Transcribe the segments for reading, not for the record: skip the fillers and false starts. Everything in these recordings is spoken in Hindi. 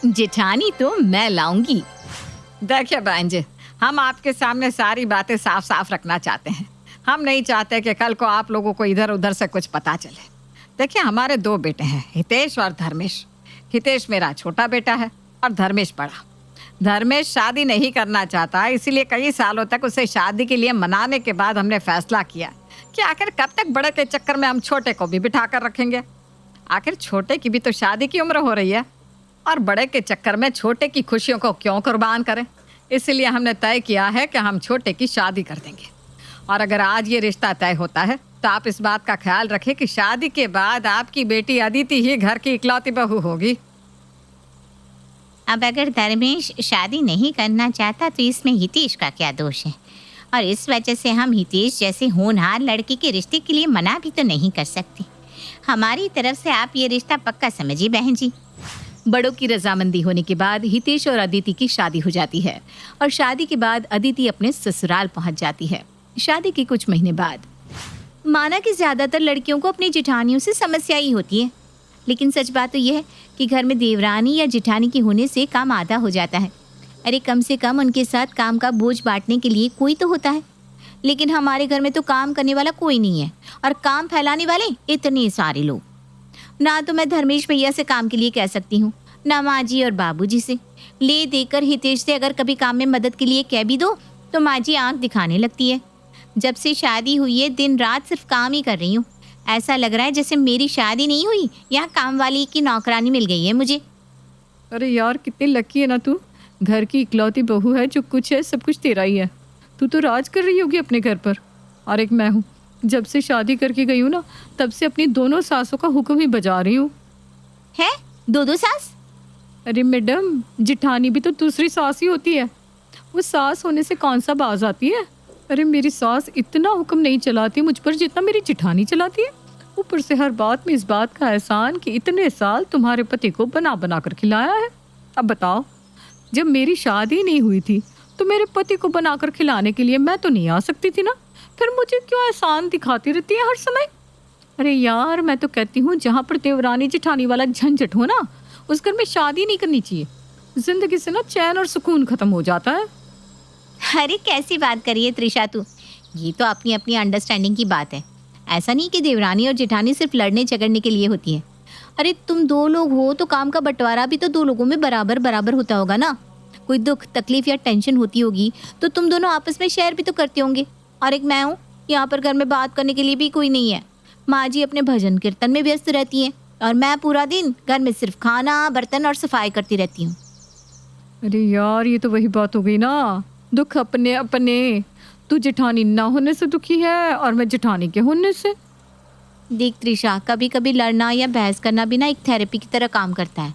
जेठानी तो मैं लाऊंगी। देखिए बहन जी, हम आपके सामने सारी बातें साफ साफ रखना चाहते हैं। हम नहीं चाहते कि कल को आप लोगों को इधर उधर से कुछ पता चले। देखिए, हमारे 2 बेटे हैं, हितेश और धर्मेश। हितेश मेरा छोटा बेटा है और धर्मेश बड़ा। धर्मेश शादी नहीं करना चाहता, इसीलिए कई सालों तक उसे शादी के लिए मनाने के बाद हमने फैसला किया कि आखिर कब तक बड़े के चक्कर में हम छोटे को भी बिठा कर रखेंगे। आखिर छोटे की भी तो शादी की उम्र हो रही है और बड़े के चक्कर में छोटे की खुशियों को क्यों कुर्बान करें। इसलिए हमने तय किया है कि हम छोटे की शादी कर देंगे। और अगर आज ये रिश्ता तय होता है तो आप इस बात का ख्याल रखें कि शादी के बाद आपकी बेटी अदिति ही घर की इकलौती बहू होगी। अब अगर धर्मेश शादी नहीं करना चाहता तो इसमें हितेश का क्या दोष है? और इस वजह से हम हितेश जैसे होनहार लड़की के रिश्ते के लिए मना भी तो नहीं कर सकते। हमारी तरफ से आप ये रिश्ता पक्का समझिए बहन जी। बड़ों की रजामंदी होने के बाद हितेश और अदिति की शादी हो जाती है और शादी के बाद अदिति अपने ससुराल पहुंच जाती है। शादी के कुछ महीने बाद माना कि ज़्यादातर लड़कियों को अपनी जेठानियों से समस्या ही होती है, लेकिन सच बात तो यह है कि घर में देवरानी या जेठानी के होने से काम आधा हो जाता है। अरे कम से कम उनके साथ काम का बोझ बांटने के लिए कोई तो होता है। लेकिन हमारे घर में तो काम करने वाला कोई नहीं है और काम फैलाने वाले इतने सारे लोग। ना तो मैं धर्मेश भैया से काम के लिए कह सकती हूँ, ना माँ जी और बाबू जी से। ले देकर हितेश से अगर कभी काम में मदद के लिए कह भी दो तो माँ जी आँख दिखाने लगती है। जब से शादी हुई है दिन रात सिर्फ काम ही कर रही हूँ। ऐसा लग रहा है जैसे मेरी शादी नहीं हुई, यहाँ काम वाली की नौकरानी मिल गई है मुझे। अरे यार, कितनी लकी है ना तू। घर की इकलौती बहू है, जो कुछ है सब कुछ तेरा ही है। तू तो राज कर रही होगी अपने घर पर। और एक मैं हूँ, जब से शादी करके गई हूँ ना तब से अपनी दोनों सासों का हुक्म ही बजा रही हूँ। है 2 सास? अरे मैडम, जेठानी भी तो दूसरी सास ही होती है। वो सास होने से कौन सा बाज आती है। अरे मेरी सास इतना हुक्म नहीं चलाती मुझ पर जितना मेरी जेठानी चलाती है। ऊपर से हर बात में इस बात का एहसान कि इतने साल तुम्हारे पति को बना बना कर खिलाया है। अब बताओ, जब मेरी शादी नहीं हुई थी तो मेरे पति को बनाकर खिलाने के लिए मैं तो नहीं आ सकती थी ना। फिर मुझे क्यों एहसान दिखाती रहती है हर समय। अरे यार, मैं तो कहती हूँ जहाँ पर देवरानी जेठानी वाला झंझट हो ना, उस घर में शादी नहीं करनी चाहिए। जिंदगी से ना चैन और सुकून खत्म हो जाता है। अरे कैसी बात करिए त्रिशा तू, ये तो अपनी अपनी अंडरस्टैंडिंग की बात है। ऐसा नहीं कि देवरानी और जेठानी सिर्फ लड़ने झगड़ने के लिए होती है। अरे तुम 2 लोग हो तो काम का बंटवारा भी तो 2 लोगों में बराबर बराबर होता होगा ना। कोई दुख तकलीफ या टेंशन होती होगी तो तुम दोनों आपस में शेयर भी तो करते होंगे। और एक मैं हूँ, यहाँ पर घर में बात करने के लिए भी कोई नहीं है। माँ जी अपने भजन कीर्तन में व्यस्त रहती हैं और मैं पूरा दिन घर में सिर्फ खाना बर्तन और सफाई करती रहती हूँ। अरे यार, ये तो वही बात हो गई ना, दुख अपने अपने। तू जेठानी ना होने से दुखी है और मैं जेठानी के होने से। देख त्रिशा, कभी कभी लड़ना या बहस करना भी ना एक थेरेपी की तरह काम करता है।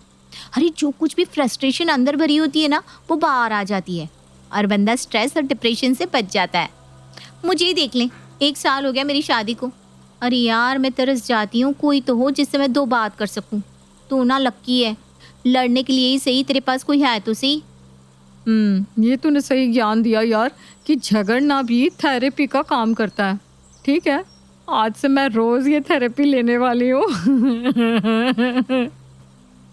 अरे जो कुछ भी फ्रस्ट्रेशन अंदर भरी होती है ना, वो बाहर आ जाती है और बंदा स्ट्रेस और डिप्रेशन से बच जाता है। मुझे ही देख लें, 1 साल हो गया मेरी शादी को। अरे यार, मैं तरस जाती हूँ कोई तो हो जिससे मैं 2 बात कर सकूँ। तू ना लक्की है, लड़ने के लिए ही सही तेरे पास कोई है तो सही। ये तूने सही ज्ञान दिया यार कि झगड़ना भी थेरेपी का काम करता है। ठीक है, आज से मैं रोज ये थेरेपी लेने वाली हूँ।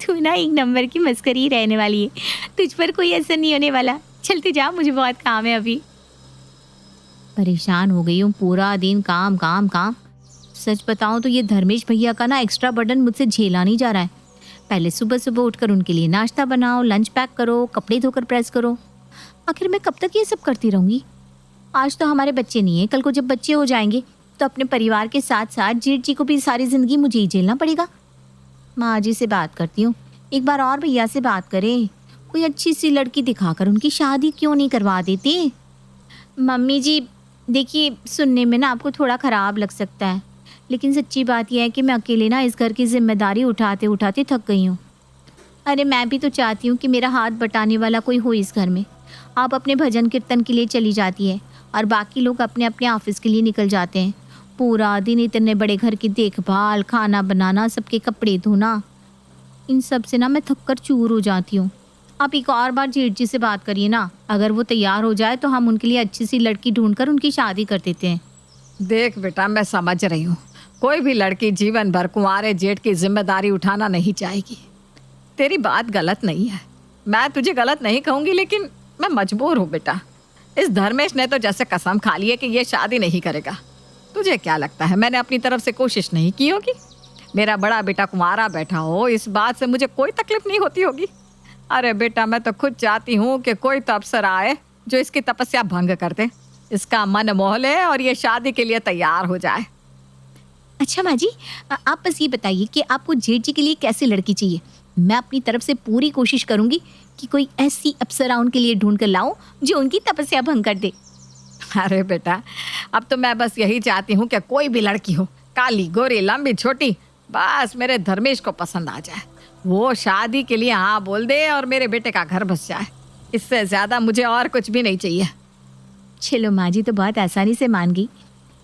तू ना 1 नंबर की मस्करी रहने वाली है, तुझ पर कोई असर नहीं होने वाला। चलते जा, मुझे बहुत काम है अभी। परेशान हो गई हूँ, पूरा दिन काम काम काम। सच बताऊँ तो ये धर्मेश भैया का ना एक्स्ट्रा बर्डन मुझसे झेला नहीं जा रहा है। पहले सुबह सुबह उठकर उनके लिए नाश्ता बनाओ, लंच पैक करो, कपड़े धोकर प्रेस करो। आखिर मैं कब तक ये सब करती रहूँगी। आज तो हमारे बच्चे नहीं है, कल को जब बच्चे हो जाएंगे तो अपने परिवार के साथ साथ जेठ जी को भी सारी ज़िंदगी मुझे ही झेलना पड़ेगा। माँ जी से बात करती हूँ, एक बार और भैया से बात करें, कोई अच्छी सी लड़की दिखाकर उनकी शादी क्यों नहीं करवा देते। मम्मी जी देखिए, सुनने में ना आपको थोड़ा ख़राब लग सकता है, लेकिन सच्ची बात यह है कि मैं अकेले ना इस घर की जिम्मेदारी उठाते उठाते थक गई हूँ। अरे मैं भी तो चाहती हूँ कि मेरा हाथ बटाने वाला कोई हो इस घर में। आप अपने भजन कीर्तन के लिए चली जाती है और बाकी लोग अपने अपने ऑफिस के लिए निकल जाते हैं। पूरा दिन इतने बड़े घर की देखभाल, खाना बनाना, सबके कपड़े धोना, इन सब से ना मैं थक कर चूर हो जाती हूँ। आप एक और बार जेठ जी से बात करिए ना, अगर वो तैयार हो जाए तो हम उनके लिए अच्छी सी लड़की ढूंढकर उनकी शादी कर देते हैं। देख बेटा, मैं समझ रही हूँ, कोई भी लड़की जीवन भर कुंवारे जेठ की जिम्मेदारी उठाना नहीं चाहेगी। तेरी बात गलत नहीं है, मैं तुझे गलत नहीं कहूँगी, लेकिन मैं मजबूर हूँ बेटा। इस धर्मेश ने तो जैसे कसम खा ली है कि ये शादी नहीं करेगा। तुझे क्या लगता है मैंने अपनी तरफ से कोशिश नहीं की होगी? मेरा बड़ा बेटा कुंवारा बैठा हो, इस बात से मुझे कोई तकलीफ नहीं होती होगी? अरे बेटा, मैं तो खुद चाहती हूँ कि कोई तो अफसर आए जो इसकी तपस्या भंग कर दे, इसका मन मोह ले और ये शादी के लिए तैयार हो जाए। अच्छा माँ जी, आप बस ये बताइए कि आपको जेठ जी के लिए कैसी लड़की चाहिए। मैं अपनी तरफ से पूरी कोशिश करूंगी कि कोई ऐसी अप्सरा उनके लिए ढूंढ कर लाऊं जो उनकी तपस्या भंग कर दे। अरे बेटा, अब तो मैं बस यही चाहती हूँ कि कोई भी लड़की हो, काली गोरी लंबी छोटी, बस मेरे धर्मेश को पसंद आ जाए, वो शादी के लिए हाँ बोल दे और मेरे बेटे का घर बस जाए। इससे ज़्यादा मुझे और कुछ भी नहीं चाहिए। चलो माँ जी तो बहुत आसानी से मान गई।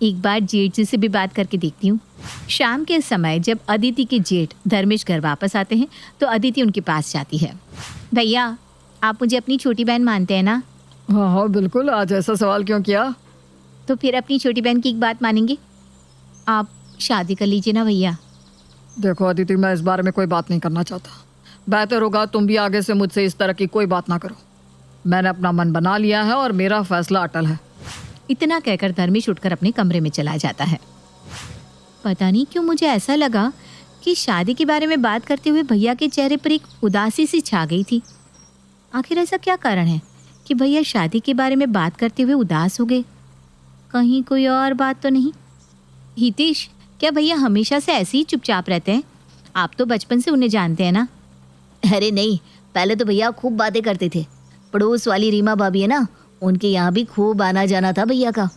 एक बार जेठ जी से भी बात करके देखती हूँ। शाम के समय जब अदिति के जेठ धर्मेश घर वापस आते हैं तो अदिति उनके पास जाती है। भैया, आप मुझे अपनी छोटी बहन मानते हैं ना? हाँ हाँ बिल्कुल। आज ऐसा सवाल क्यों किया? तो फिर अपनी छोटी बहन की एक बात मानेंगे? आप शादी कर लीजिए ना भैया। देखो अदिति, मैं इस बारे में कोई बात नहीं करना चाहता। बेहतर होगा तुम भी आगे से मुझसे इस तरह की कोई बात ना करो। मैंने अपना मन बना लिया है और मेरा फैसला अटल है। इतना कहकर धर्मेश उठकर अपने कमरे में चला जाता है। पता नहीं क्यों मुझे ऐसा लगा कि शादी के बारे में बात करते हुए भैया के चेहरे पर एक उदासी सी छा गई थी। आखिर ऐसा क्या कारण है कि भैया शादी के बारे में बात करते हुए उदास हो गए? कहीं कोई और बात तो नहीं? हितेश, क्या भैया हमेशा से ऐसे ही चुपचाप रहते हैं? आप तो बचपन से उन्हें जानते हैं ना? अरे नहीं, पहले तो भैया खूब बातें करते थे। पड़ोस वाली रीमा भाभी है ना, उनके यहाँ भी खूब आना जाना था भैया का।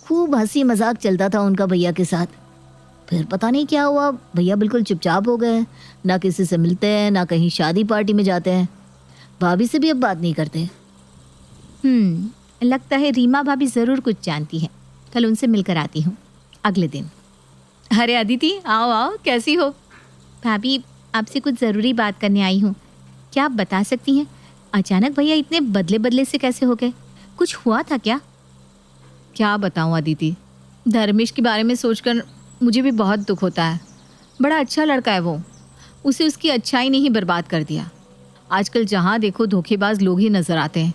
खूब हंसी मजाक चलता था उनका भैया के साथ। फिर पता नहीं क्या हुआ, भैया बिल्कुल चुपचाप हो गए। ना किसी से मिलते हैं, ना कहीं शादी पार्टी में जाते हैं। भाभी से भी अब बात नहीं करते। लगता है रीमा भाभी ज़रूर कुछ जानती है। कल उनसे मिलकर आती हूँ। अगले दिन। अरे अदिति, आओ आओ, कैसी हो? भाभी, आपसे कुछ ज़रूरी बात करने आई हूँ। क्या आप बता सकती हैं अचानक भैया इतने बदले बदले से कैसे हो गए? कुछ हुआ था क्या? क्या बताऊं अदिति, धर्मेश के बारे में सोचकर मुझे भी बहुत दुख होता है। बड़ा अच्छा लड़का है वो, उसे उसकी अच्छाई ने ही बर्बाद कर दिया। आजकल जहाँ देखो धोखेबाज लोग ही नज़र आते हैं,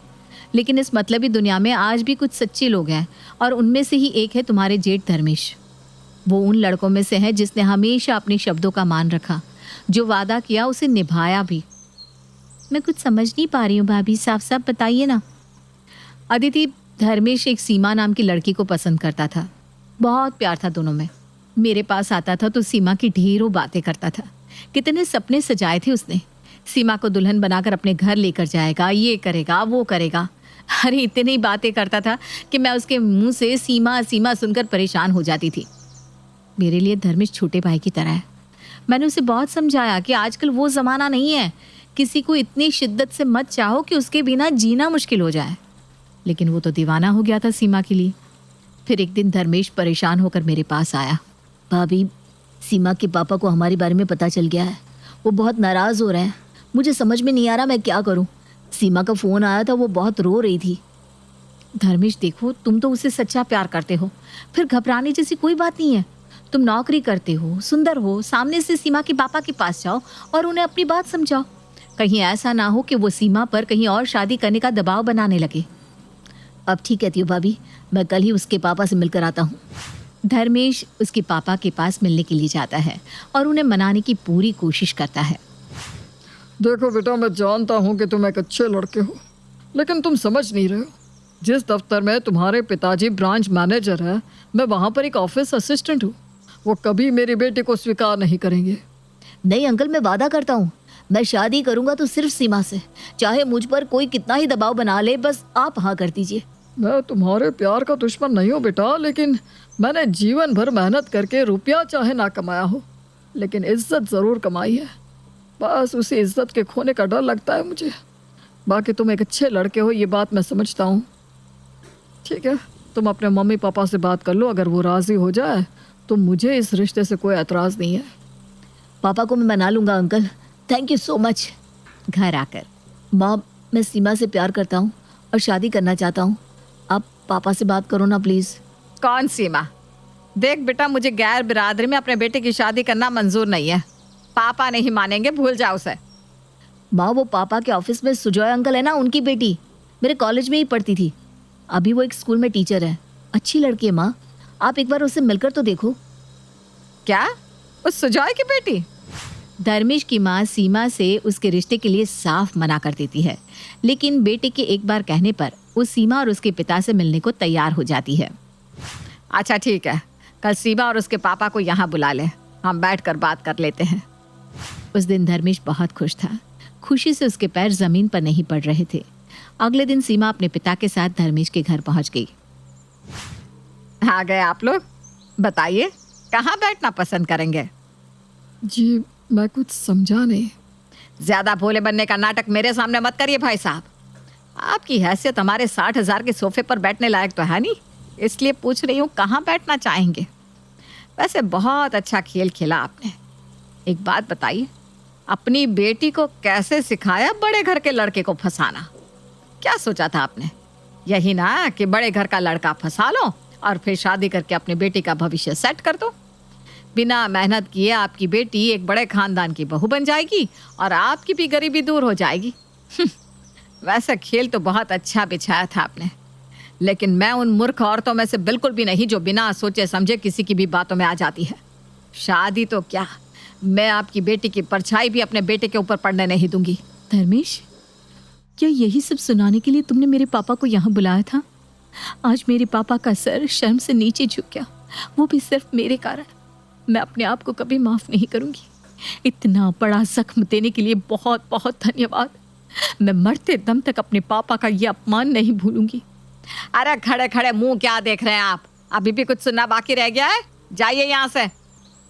लेकिन इस मतलबी दुनिया में आज भी कुछ सच्चे लोग हैं, और उनमें से ही एक है तुम्हारे जेठ धर्मेश। वो उन लड़कों में से है जिसने हमेशा अपने शब्दों का मान रखा, जो वादा किया उसे निभाया भी। मैं कुछ समझ नहीं पा रही हूँ भाभी, साफ साफ बताइए ना। अदिति, धर्मेश एक सीमा नाम की लड़की को पसंद करता था। बहुत प्यार था दोनों में। मेरे पास आता था तो सीमा की ढेरों बातें करता था। कितने सपने सजाए थे उसने। सीमा को दुल्हन बनाकर अपने घर लेकर जाएगा, ये करेगा, वो करेगा। अरे इतनी बातें करता था कि मैं उसके मुंह से सीमा सीमा सुनकर परेशान हो जाती थी। मेरे लिए धर्मेश छोटे भाई की तरह है। मैंने उसे बहुत समझाया कि आजकल वो ज़माना नहीं है, किसी को इतनी शिद्दत से मत चाहो कि उसके बिना जीना मुश्किल हो जाए। लेकिन वो तो दीवाना हो गया था सीमा के लिए। फिर एक दिन धर्मेश परेशान होकर मेरे पास आया। भाभी, सीमा के पापा को हमारे बारे में पता चल गया है। वो बहुत नाराज़ हो रहे हैं। मुझे समझ में नहीं आ रहा मैं क्या करूं। सीमा का फ़ोन आया था, वो बहुत रो रही थी। धर्मेश देखो, तुम तो उसे सच्चा प्यार करते हो, फिर घबराने जैसी कोई बात नहीं है। तुम नौकरी करते हो, सुंदर हो, सामने से सीमा के पापा के पास जाओ और उन्हें अपनी बात समझाओ। कहीं ऐसा ना हो कि वो सीमा पर कहीं और शादी करने का दबाव बनाने लगे। अब ठीक कहती हो भाभी, मैं कल ही उसके पापा से मिलकर आता हूँ। धर्मेश उसके पापा के पास मिलने के लिए जाता है और उन्हें मनाने की पूरी कोशिश करता है। देखो बेटा, मैं जानता हूँ कि तुम एक अच्छे लड़के हो, लेकिन तुम समझ नहीं रहे हो। जिस दफ्तर में तुम्हारे पिताजी ब्रांच मैनेजर है, मैं वहाँ पर एक ऑफिस असिस्टेंट हूँ। वो कभी मेरी बेटी को स्वीकार नहीं करेंगे। नहीं अंकल, मैं वादा करता हूँ, मैं शादी करूँगा तो सिर्फ सीमा से। चाहे मुझ पर कोई कितना ही दबाव बना ले, बस आप हाँ कर दीजिए। मैं तुम्हारे प्यार का दुश्मन नहीं हूँ बेटा, लेकिन मैंने जीवन भर मेहनत करके रुपया चाहे ना कमाया हो, लेकिन इज्जत ज़रूर कमाई है। बस उसी इज्जत के खोने का डर लगता है मुझे। बाकी तुम एक अच्छे लड़के हो, ये बात मैं समझता हूँ। ठीक है, तुम अपने मम्मी पापा से बात कर लो। अगर वो राज़ी हो जाए तो मुझे इस रिश्ते से कोई एतराज़ नहीं है। पापा को मैं मना लूँगा uncle, thank you so much. घर आकर, माँ, मैं सीमा से प्यार करता हूँ और शादी करना चाहता हूँ। आप पापा से बात करो ना प्लीज़। कौन सीमा? देख बेटा, मुझे गैर बिरादरी में अपने बेटे की शादी करना मंजूर नहीं है। पापा नहीं मानेंगे, भूल जाओ उसे। माँ वो पापा के ऑफिस में सुजॉय अंकल है ना, उनकी बेटी, मेरे कॉलेज में ही पढ़ती थी। अभी वो एक स्कूल में टीचर है। अच्छी लड़की है माँ, आप एक बार उससे मिलकर तो देखो। क्या? उस सुजॉय की बेटी? धर्मेश की माँ सीमा से उसके रिश्ते के लिए साफ मना कर देती है, लेकिन बेटे के एक बार कहने पर वो सीमा और उसके पिता से मिलने को तैयार हो जाती है। अच्छा ठीक है, कल सीमा और उसके पापा को यहाँ बुला ले, हम बैठकर बात कर लेते हैं। उस दिन धर्मेश बहुत खुश था। खुशी से उसके पैर जमीन पर नहीं पड़ रहे थे। अगले दिन सीमा अपने पिता के साथ धर्मेश के घर पहुंच गई। आ गए आप लोग, बताइए कहाँ बैठना पसंद करेंगे? जी मैं कुछ समझा नहीं। ज्यादा भोले बनने का नाटक मेरे सामने मत करिए भाई साहब। आपकी हैसियत हमारे 60,000 के सोफे पर बैठने लायक तो है नहीं, इसलिए पूछ रही हूँ कहाँ बैठना चाहेंगे। वैसे बहुत अच्छा खेल खेला आपने। एक बात बताइए, अपनी बेटी को कैसे सिखाया बड़े घर के लड़के को फंसाना? क्या सोचा था आपने? यही ना कि बड़े घर का लड़का फंसा लो और फिर शादी करके अपनी बेटी का भविष्य सेट कर दो। बिना मेहनत किए आपकी बेटी एक बड़े खानदान की बहू बन जाएगी और आपकी भी गरीबी दूर हो जाएगी। वैसे खेल तो बहुत अच्छा बिछाया था आपने, लेकिन मैं उन मूर्ख औरतों में से बिल्कुल भी नहीं जो बिना सोचे समझे किसी की भी बातों में आ जाती है। शादी तो क्या, मैं आपकी बेटी की परछाई भी अपने बेटे के ऊपर पड़ने नहीं दूंगी। धर्मेश, क्या यही सब सुनाने के लिए तुमने मेरे पापा को यहाँ बुलाया था? आज मेरे पापा का सर शर्म से नीचे झुक गया, वो भी सिर्फ मेरे कारण। मैं अपने आप को कभी माफ नहीं करूंगी। इतना बड़ा जख्म देने के लिए बहुत बहुत धन्यवाद। मैं मरते दम तक अपने पापा का ये अपमान नहीं भूलूंगी। अरे खड़े खड़े मुंह क्या देख रहे हैं आप? अभी भी कुछ सुनना बाकी रह गया है? जाइए यहाँ से।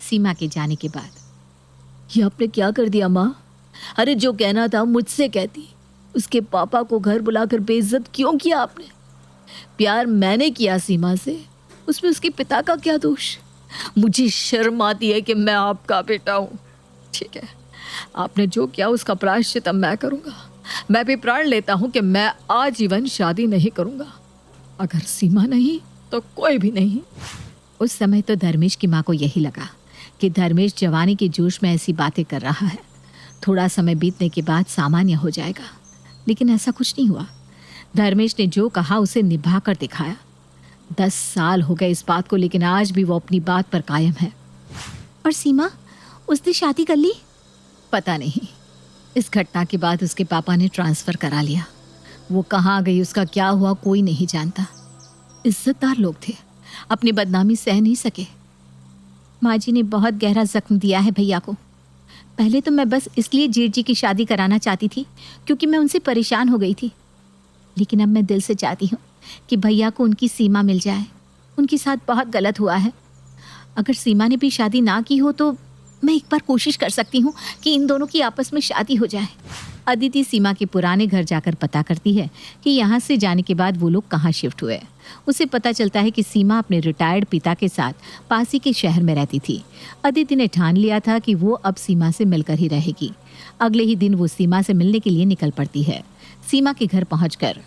सीमा के जाने के बाद ये आपने क्या कर दिया माँ? अरे जो कहना था मुझसे कहती। उसके पापा को घर बुलाकर बेइज्जत क्यों किया आपने? प्यार मैंने किया सीमा से, उसमें उसके पिता का क्या दोष? मुझे शर्म आती है कि मैं आपका बेटा हूँ। ठीक है, आपने जो किया उसका प्रायश्चित अब मैं करूँगा। मैं भी प्रण लेता हूँ कि मैं आजीवन शादी नहीं करूँगा। अगर सीमा नहीं तो कोई भी नहीं। उस समय तो धर्मेश की माँ को यही लगा कि धर्मेश जवानी के जोश में ऐसी बातें कर रहा है, थोड़ा समय बीतने के बाद सामान्य हो जाएगा। लेकिन ऐसा कुछ नहीं हुआ। धर्मेश ने जो कहा उसे निभा कर दिखाया। 10 साल हो गए इस बात को, लेकिन आज भी वो अपनी बात पर कायम है। और सीमा, उसने शादी कर ली? पता नहीं, इस घटना के बाद उसके पापा ने ट्रांसफ़र करा लिया। वो कहाँ गई, उसका क्या हुआ, कोई नहीं जानता। इज्जतदार लोग थे, अपनी बदनामी सह नहीं सके। माँ जी ने बहुत गहरा जख्म दिया है भैया को। पहले तो मैं बस इसलिए जेठ जी की शादी कराना चाहती थी क्योंकि मैं उनसे परेशान हो गई थी, लेकिन अब मैं दिल से चाहती हूँ कि भैया को उनकी सीमा मिल जाए। उनके साथ बहुत गलत हुआ है। अगर सीमा ने भी शादी ना की हो तो मैं एक बार कोशिश कर सकती हूँ कि इन दोनों की आपस में शादी हो जाए। अदिति सीमा के पुराने घर जाकर पता करती है कि यहाँ से जाने के बाद वो लोग कहाँ शिफ्ट हुए। उसे पता चलता है कि सीमा अपने रिटायर्ड पिता के साथ पास ही के शहर में रहती थी। अदिति ने ठान लिया था कि वो अब सीमा से मिलकर ही रहेगी। अगले ही दिन वो सीमा से मिलने के लिए निकल पड़ती है। सीमा के घर पहुंचकर,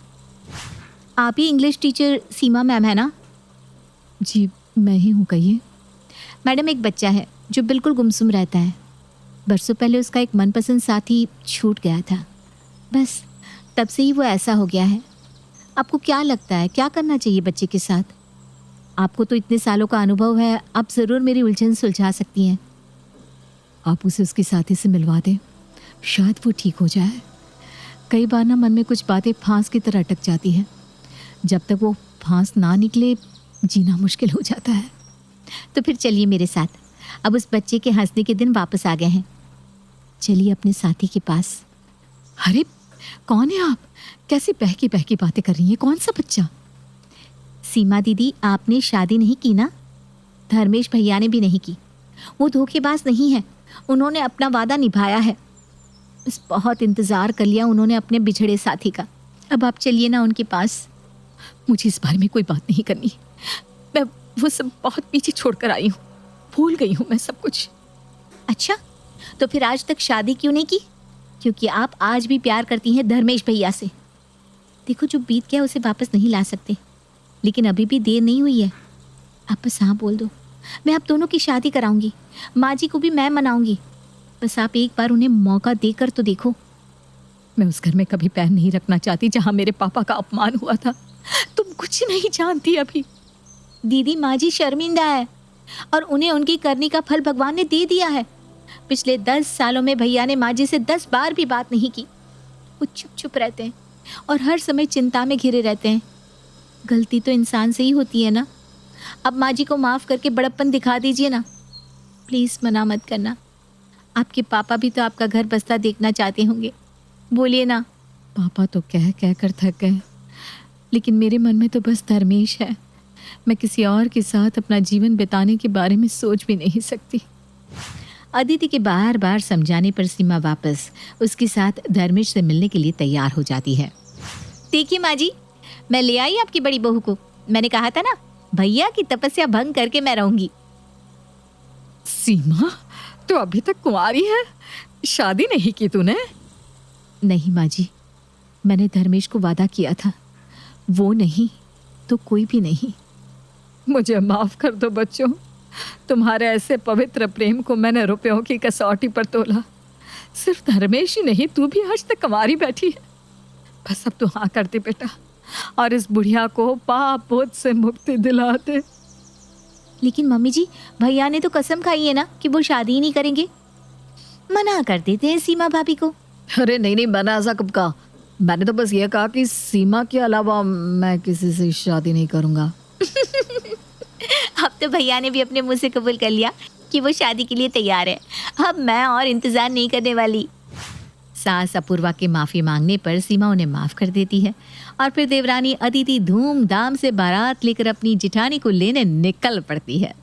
आप ही इंग्लिश टीचर सीमा मैम है ना? जी मैं ही हूँ, कहिए। मैडम, एक बच्चा है जो बिल्कुल गुमसुम रहता है। बरसों पहले उसका एक मनपसंद साथी छूट गया था, बस तब से ही वो ऐसा हो गया है। आपको क्या लगता है क्या करना चाहिए बच्चे के साथ? आपको तो इतने सालों का अनुभव है, आप ज़रूर मेरी उलझन सुलझा सकती हैं। आप उसे उसके साथी से मिलवा दें, शायद वो ठीक हो जाए। कई बार ना मन में कुछ बातें फांस की तरह अटक जाती हैं। जब तक वो फांस ना निकले जीना मुश्किल हो जाता है। तो फिर चलिए मेरे साथ। अब उस बच्चे के हंसने के दिन वापस आ गए हैं। चलिए अपने साथी के पास। अरे कौन है आप? कैसी बहकी बहकी बातें कर रही हैं? कौन सा बच्चा? सीमा दीदी, आपने शादी नहीं की ना? धर्मेश भैया ने भी नहीं की। वो धोखेबाज नहीं है, उन्होंने अपना वादा निभाया है। बस बहुत इंतज़ार कर लिया उन्होंने अपने बिछड़े साथी का। अब आप चलिए ना उनके पास। मुझे इस बारे में कोई बात नहीं करनी। मैं वो सब बहुत पीछे छोड़कर आई हूँ, भूल गई हूँ मैं सब कुछ। अच्छा, तो फिर आज तक शादी क्यों नहीं की? क्योंकि आप आज भी प्यार करती हैं धर्मेश भैया से। देखो, जो बीत गया उसे वापस नहीं ला सकते, लेकिन अभी भी देर नहीं हुई है। आप बस हाँ बोल दो, मैं आप दोनों की शादी कराऊंगी। माँ जी को भी मैं मनाऊंगी। बस आप एक बार उन्हें मौका देकर तो देखो। मैं उस घर में कभी पैर नहीं रखना चाहती जहाँ मेरे पापा का अपमान हुआ था। तुम कुछ नहीं जानती अभी। दीदी माँ जी शर्मिंदा है और उन्हें उनकी करनी का फल भगवान ने दे दिया है। पिछले 10 सालों में भैया ने माँ जी से 10 बार भी बात नहीं की। वो चुप चुप रहते हैं और हर समय चिंता में घिरे रहते हैं। गलती तो इंसान से ही होती है ना। अब माँ जी को माफ़ करके बड़प्पन दिखा दीजिए ना। प्लीज़ मना मत करना। आपके पापा भी तो आपका घर बसता देखना चाहते होंगे। बोलिए ना। पापा तो कह कह कर थक गए, लेकिन मेरे मन में तो बस धर्मेश है। मैं किसी और के साथ अपना जीवन बिताने के बारे में सोच भी नहीं सकती। अदिति के बार बार समझाने पर सीमा वापस उसके साथ धर्मेश से मिलने के लिए तैयार हो जाती है। देखिए माँ जी, मैं ले आई आपकी बड़ी बहू को। मैंने कहा था ना, भैया की तपस्या भंग करके मैं रहूंगी। सीमा, तो अभी तक कुंवारी है, शादी नहीं की तूने? नहीं माँ जी, मैंने धर्मेश को वादा किया था, वो नहीं तो कोई भी नहीं। मुझे माफ कर दो बच्चों, तुम्हारे ऐसे पवित्र प्रेम को मैंने रुपयों की कसौटी पर तोला। सिर्फ धर्मेश ही नहीं, तू भी आज तक कुंवारी बैठी है। बस अब तू हाँ कर दे बेटा, और इस बुढ़िया को पाप बोझ से मुक्ति दिला दे। लेकिन मम्मी जी, भैया ने तो कसम खाई है ना कि वो शादी ही नहीं करेंगे। मना कर देते हैं सीमा भाभी को। अरे नहीं नहीं, मैंने ऐसा कब कहा? मैंने तो बस ये कहा कि सीमा के अलावा मैं किसी से शादी नहीं करूँगा। अब तो भैया ने भी अपने मुंह से कबूल कर लिया कि वो शादी के लिए तैयार है। अब मैं और इंतजार नहीं करने वाली। सास अपूर्वा के माफ़ी मांगने पर सीमा उन्हें माफ़ कर देती है और फिर देवरानी अदिति धूमधाम से बारात लेकर अपनी जिठानी को लेने निकल पड़ती है।